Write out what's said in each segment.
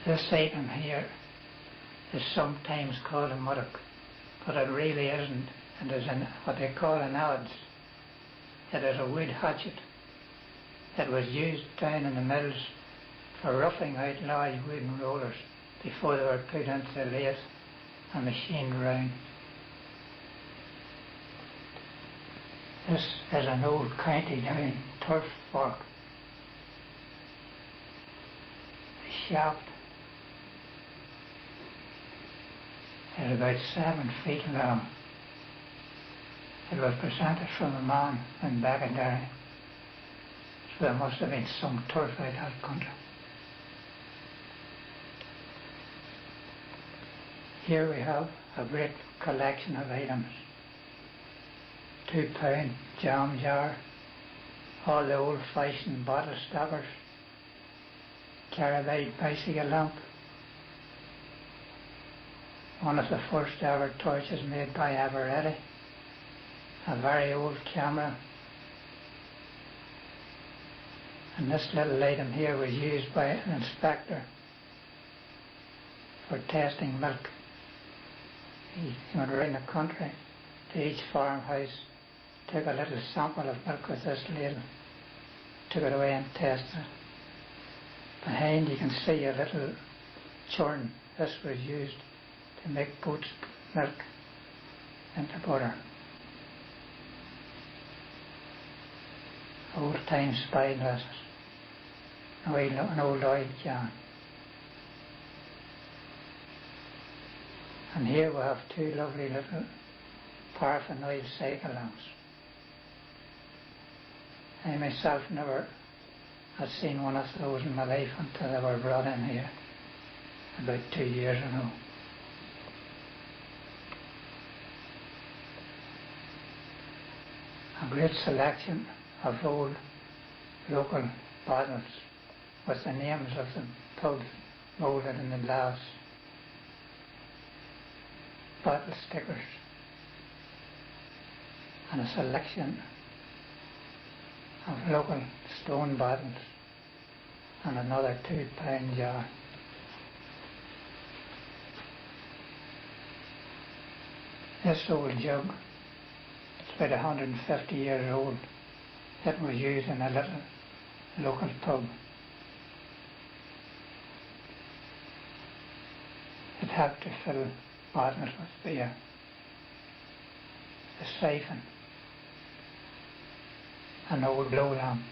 This item here is sometimes called a muddock, but it really isn't. It is what they call an adze. It is a wood hatchet. It was used down in the mills for roughing out large wooden rollers before they were put into the lathe and machined round. This is an old county down turf fork. The shaft is about 7 feet long. It was presented from a man in Backendary, so there must have been some turf out that country. Here we have a great collection of items. 2-pound jam jar, all the old-fashioned bottle stoppers, carbide bicycle lamp, one of the first ever torches made by Eveready, a very old camera, and this little item here was used by an inspector for testing milk. He went around the country to each farmhouse, took a little sample of milk with this ladle, took it away and tested it. Behind you can see a little churn. This was used to make goat's milk into butter. Old-time spyglasses, an old oil can. And here we have 2 lovely little paraffin oil cycle lamps. I myself never had seen one of those in my life until they were brought in here about 2 years ago. A great selection of old local bottles with the names of the pubs moulded in the glass. Bottle stickers and a selection of local stone bottles and another 2-pound jar. This old jug is about 150 years old. It was used in a little local pub. It helped to fill bottles with beer. The siphon, an old glow lamp,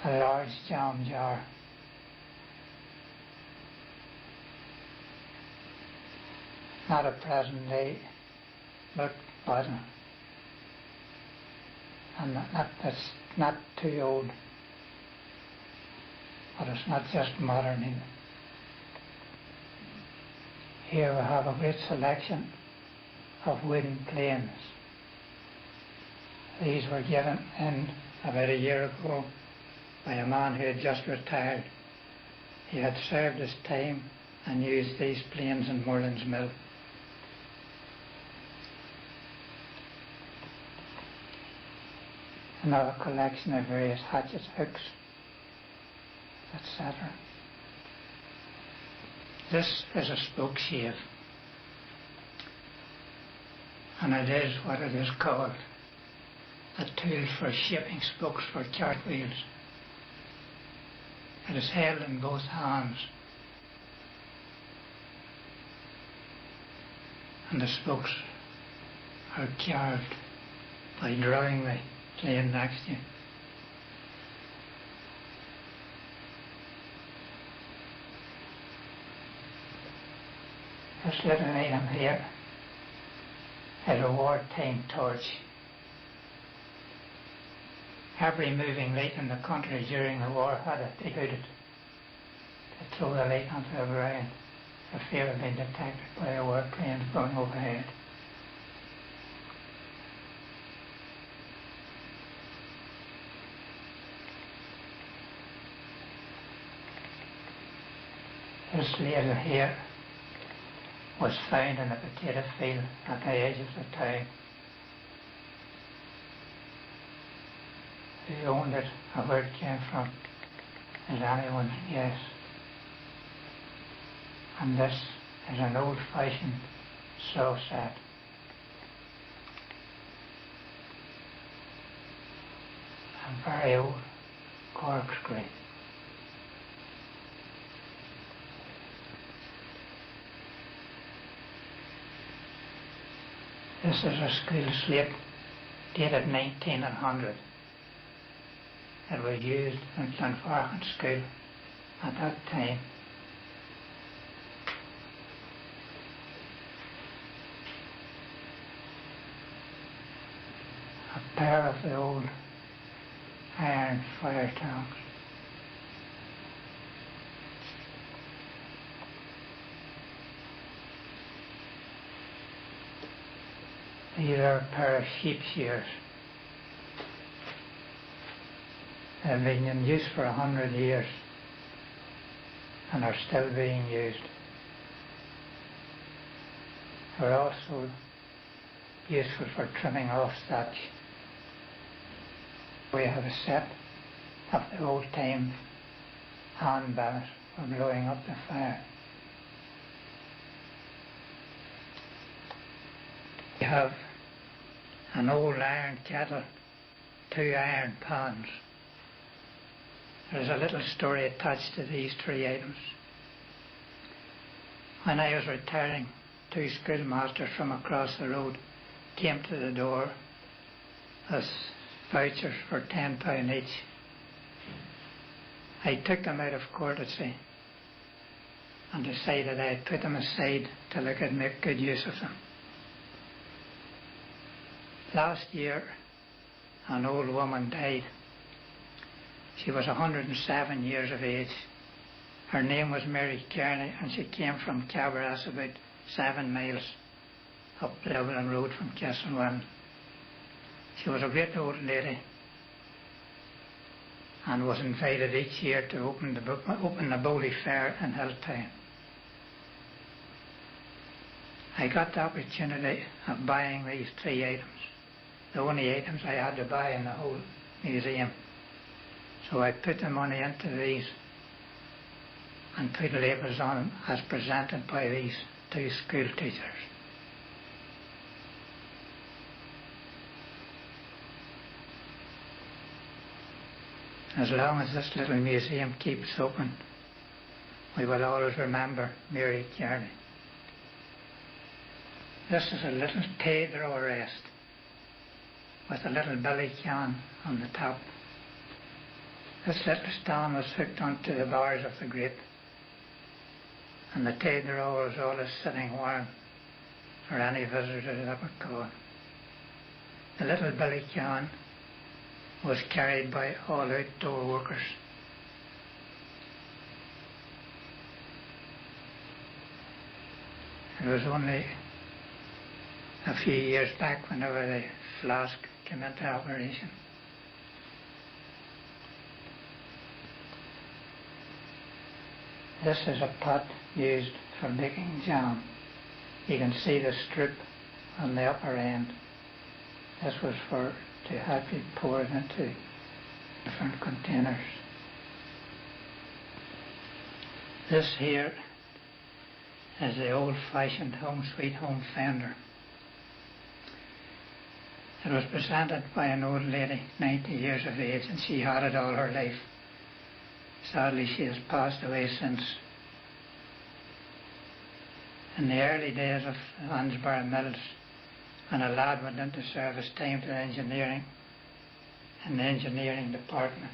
a large jam jar, not a present day milk bottle, and that's not too old, but it's not just modern either. Here we have a great selection of wooden planes. These were given in about a year ago by a man who had just retired. He had served his time and used these planes in Merlin's mill. Another collection of various hatchets, hooks, etc. This is a spoke shave, and it is what it is called, a tool for shaping spokes for cart wheels. It is held in both hands, and the spokes are carved by drawing the plane next to you. This little item here is a wartime torch. Every moving light in the country during the war had it devoted to throw the light onto the ground for fear of being detected by a warplane going overhead. This ladle here was found in a potato field at the edge of the town. Who owned it or where it came from is anyone's guess. And this is an old-fashioned saw set. A very old corkscrew. This is a school slate dated 1900. It was used in Glenfarchan School at that time. A pair of the old iron fire tongs. These are a pair of sheep shears. They've been in use for 100 years and are still being used. They're also useful for trimming off thatch. We have a set of the old-time hand bells for blowing up the fire. We have an old iron kettle, 2 iron pans. There's a little story attached to these 3 items. When I was retiring, 2 schoolmasters from across the road came to the door as vouchers for £10 each. I took them out of courtesy and decided I'd put them aside till I could make good use of them. Last year, an old woman died. She was 107 years of age. Her name was Mary Kearney, and she came from Cabarrus, about 7 miles up Dublin Road from Castlewellan. She was a great old lady and was invited each year to open the Bowley Fair in Hilltown. I got the opportunity of buying these 3 items, the only items I had to buy in the whole museum. So I put the money into these and put labels on them as presented by these 2 school teachers. As long as this little museum keeps open, we will always remember Mary Kearney. This is a little tea drawer rest with a little billy can on the top. This little stand was hooked onto the bars of the grate, and the tea drawer was always sitting warm for any visitors that would call. The little billy can was carried by all outdoor workers. It was only a few years back whenever the flask came into operation. This is a pot used for making jam. You can see the strip on the upper end. This was to help you pour it into different containers. This here is the old-fashioned home sweet home fender. It was presented by an old lady, 90 years of age, and she had it all her life. Sadly, she has passed away since. In the early days of Ansborough Mills, when a lad went into service time to engineering, in the engineering department,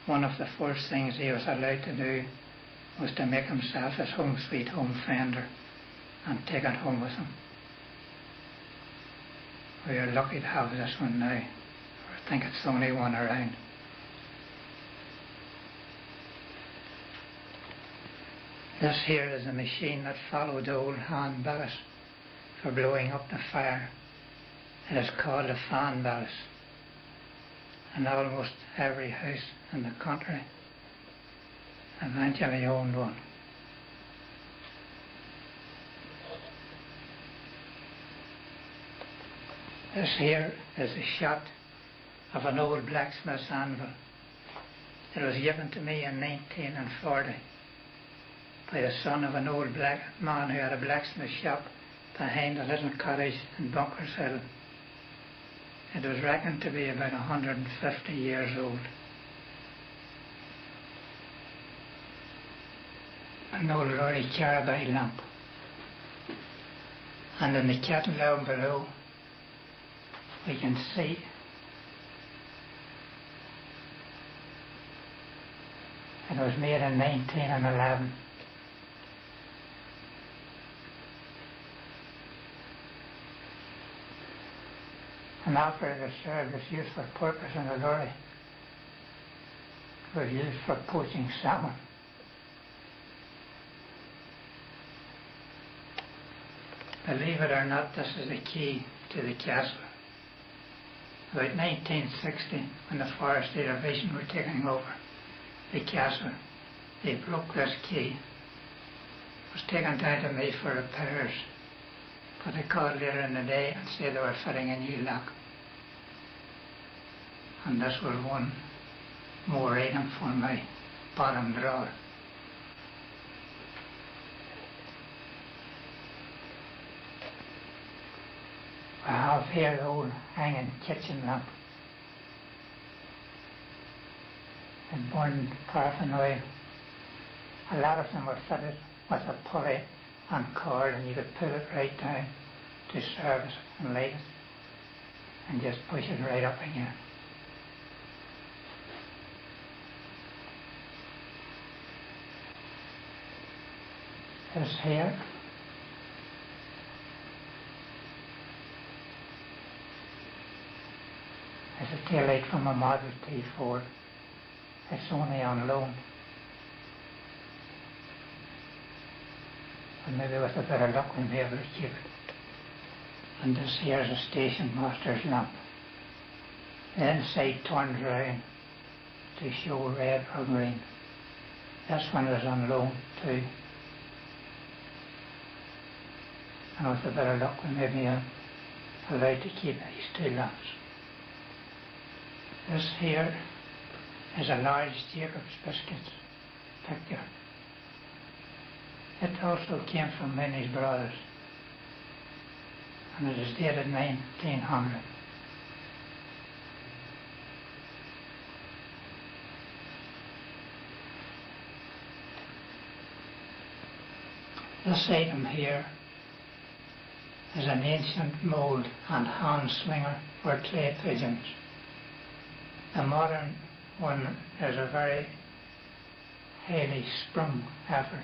one of the first things he was allowed to do was to make himself his home sweet home fender and take it home with him. We are lucky to have this one now. I think it's the only one around. This here is a machine that followed the old hand bellows for blowing up the fire. It is called a fan bellows, and almost every house in the country eventually owned one. This here is a shot of an old blacksmith's anvil. It was given to me in 1940. by the son of an old black man who had a blacksmith shop behind a little cottage in Bunkers Hill. It was reckoned to be about 150 years old. An old Rory Carabai lamp. And in the kettle down below we can see it was made in 1911. And after it was served its useful purpose in the lorry, it was used for poaching salmon. Believe it or not, this is the key to the castle. About 1960, when the Forestry Division were taking over the castle, they broke this key. It was taken down to me for repairs, but they called later in the day and said they were fitting a new lock. And this was one more item for my bottom drawer. I have here the old hanging kitchen lamp. It burned paraffin oil. A lot of them were fitted with a pulley and cord, and you could pull it right down to service it and light it, and just push it right up again. This here is a tail light from a Model T Ford. It's only on loan. And maybe with a bit of luck we'll be able to keep it. And this here is a station master's lamp. The inside turns around to show red or green. This one is on loan too. And with a bit of luck we may be allowed to keep these two lamps. This here is a large Jacob's biscuits picture. It also came from Minnie's Brothers, and it is dated 1900. This item here is an ancient mould and hand swinger for clay pigeons. The modern one is a very highly sprung effort.